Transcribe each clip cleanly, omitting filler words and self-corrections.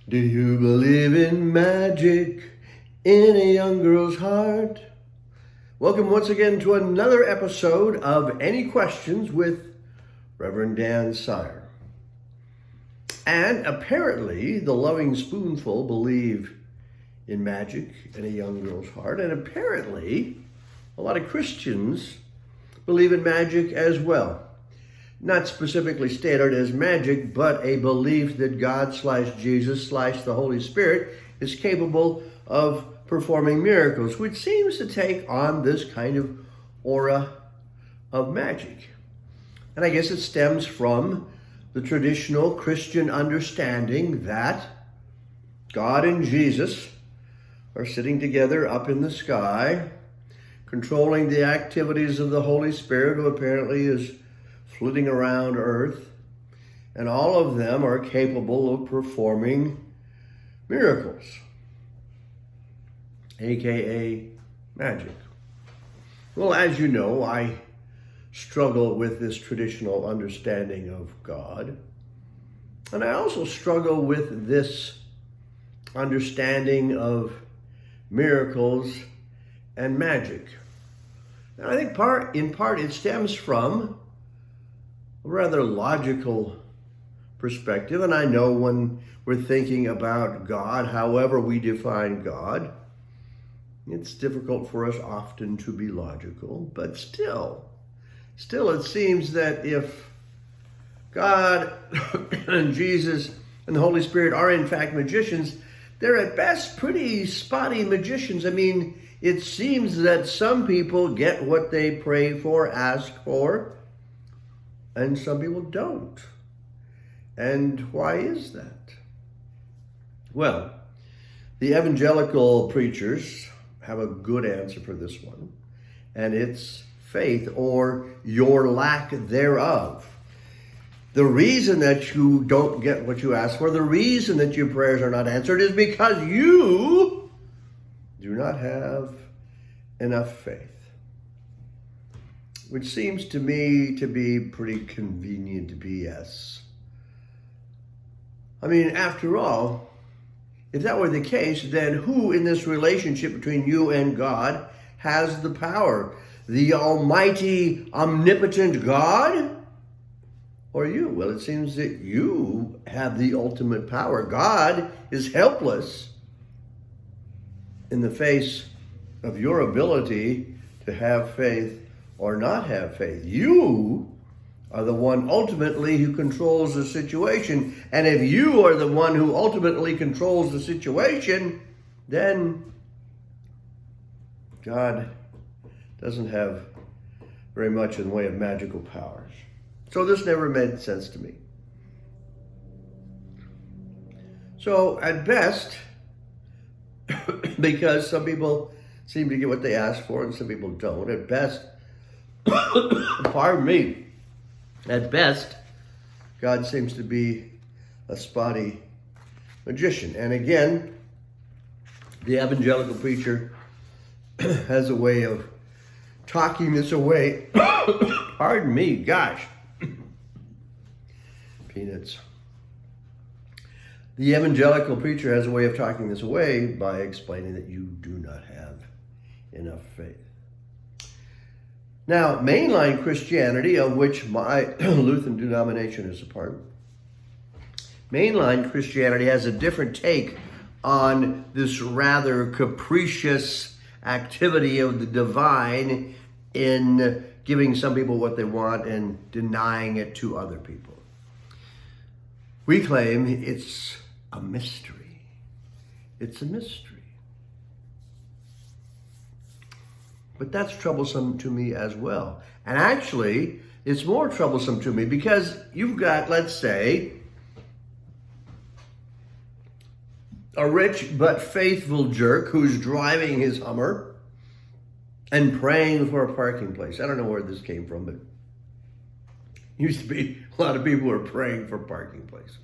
Do you believe in magic in a young girl's heart? Welcome once again to another episode of Any Questions with Reverend Dan Sire. And apparently the Loving Spoonful believe in magic in a young girl's heart. And apparently a lot of Christians believe in magic as well. Not specifically stated as magic, but a belief that God/Jesus/the Holy Spirit is capable of performing miracles, which seems to take on this kind of aura of magic. And I guess it stems from the traditional Christian understanding that God and Jesus are sitting together up in the sky, controlling the activities of the Holy Spirit, who apparently is flitting around earth, and all of them are capable of performing miracles, aka magic. Well, as you know, I struggle with this traditional understanding of God, and I also struggle with this understanding of miracles and magic. And I think in part it stems from a rather logical perspective. And I know when we're thinking about God, however we define God, it's difficult for us often to be logical. But still it seems that if God and Jesus and the Holy Spirit are in fact magicians, they're at best pretty spotty magicians. I mean, it seems that some people get what they pray for, ask for, and some people don't. And why is that? Well, the evangelical preachers have a good answer for this one, and it's faith, or your lack thereof. The reason that you don't get what you ask for, the reason that your prayers are not answered, is because you do not have enough faith. Which seems to me to be pretty convenient BS. I mean, after all, if that were the case, then who in this relationship between you and God has the power? The almighty, omnipotent God? Or you? Well, it seems that you have the ultimate power. God is helpless in the face of your ability to have faith or not have faith. You are the one ultimately who controls the situation. And if you are the one who ultimately controls the situation, then God doesn't have very much in the way of magical powers. So this never made sense to me. So at best, because some people seem to get what they ask for and some people don't, at best, pardon me, at best, God seems to be a spotty magician. And again, the evangelical preacher has a way of talking this away. Pardon me, gosh. Peanuts. The evangelical preacher has a way of talking this away by explaining that you do not have enough faith. Now, mainline Christianity, of which my Lutheran denomination is a part, mainline Christianity has a different take on this rather capricious activity of the divine in giving some people what they want and denying it to other people. We claim it's a mystery. It's a mystery. But that's troublesome to me as well. And actually, it's more troublesome to me because you've got, let's say, a rich but faithful jerk who's driving his Hummer and praying for a parking place. I don't know where this came from, but it used to be a lot of people who are praying for parking places.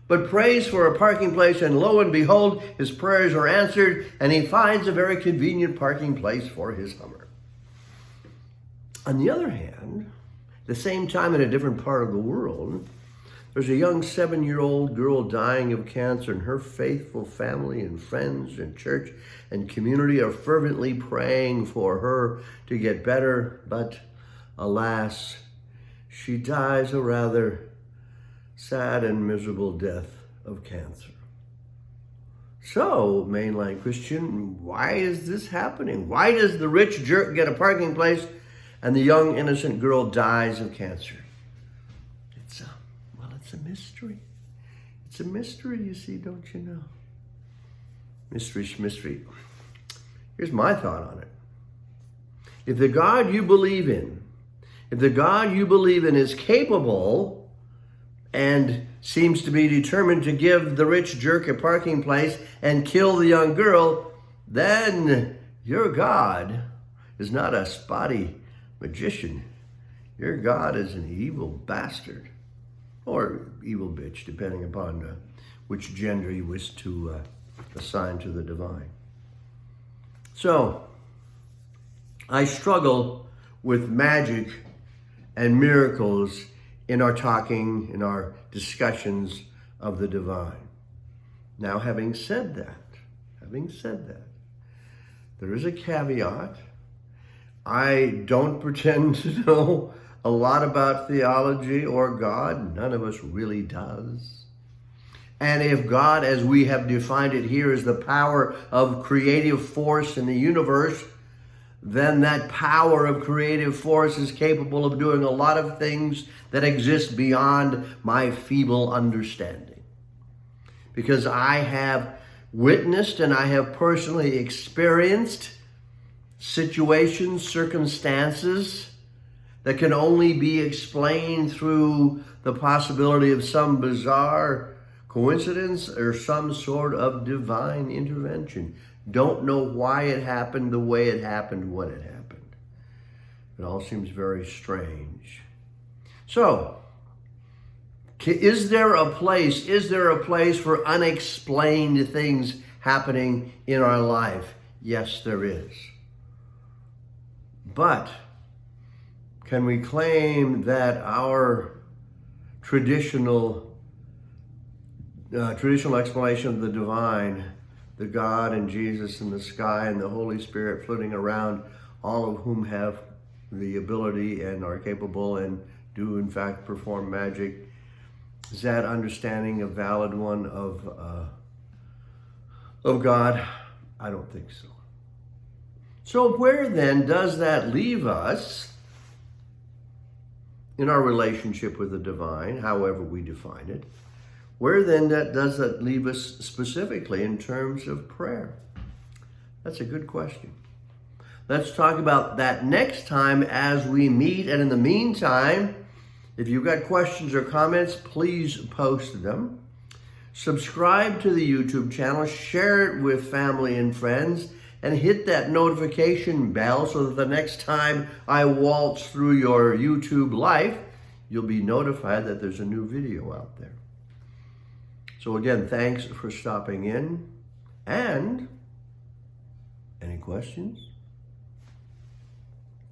But prays for a parking place, and lo and behold, his prayers are answered, and he finds a very convenient parking place for his Hummer. On the other hand, at the same time in a different part of the world, There's a young 7-year-old girl dying of cancer, and her faithful family and friends and church and community are fervently praying for her to get better. But alas, she dies a rather sad and miserable death of cancer. So, mainline Christian, why is this happening? Why does the rich jerk get a parking place and the young innocent girl dies of cancer? It's a mystery. It's a mystery, you see, don't you know? Mystery. Here's my thought on it. If the God you believe in is capable and seems to be determined to give the rich jerk a parking place and kill the young girl, then your God is not a spotty magician. Your God is an evil bastard. Or evil bitch, depending upon which gender you wish to assign to the divine. So, I struggle with magic and miracles in our talking, in our discussions of the divine. Now, having said that, there is a caveat. I don't pretend to know a lot about theology or God. None of us really does. And if God, as we have defined it here, is the power of creative force in the universe, then that power of creative force is capable of doing a lot of things that exist beyond my feeble understanding. Because I have witnessed and I have personally experienced situations, circumstances that can only be explained through the possibility of some bizarre coincidence or some sort of divine intervention. Don't know why it happened the way it happened when it happened. It all seems very strange. So, is there a place for unexplained things happening in our life? Yes, there is. But can we claim that our traditional explanation of the divine, the God and Jesus in the sky and the Holy Spirit floating around, all of whom have the ability and are capable and do in fact perform magic, is that understanding a valid one of God? I don't think so. So where then does that leave us in our relationship with the divine, however we define it? Where then does that leave us specifically in terms of prayer? That's a good question. Let's talk about that next time as we meet. And in the meantime, if you've got questions or comments, please post them. Subscribe to the YouTube channel, share it with family and friends, and hit that notification bell so that the next time I waltz through your YouTube life, you'll be notified that there's a new video out there. So again, thanks for stopping in. And any questions?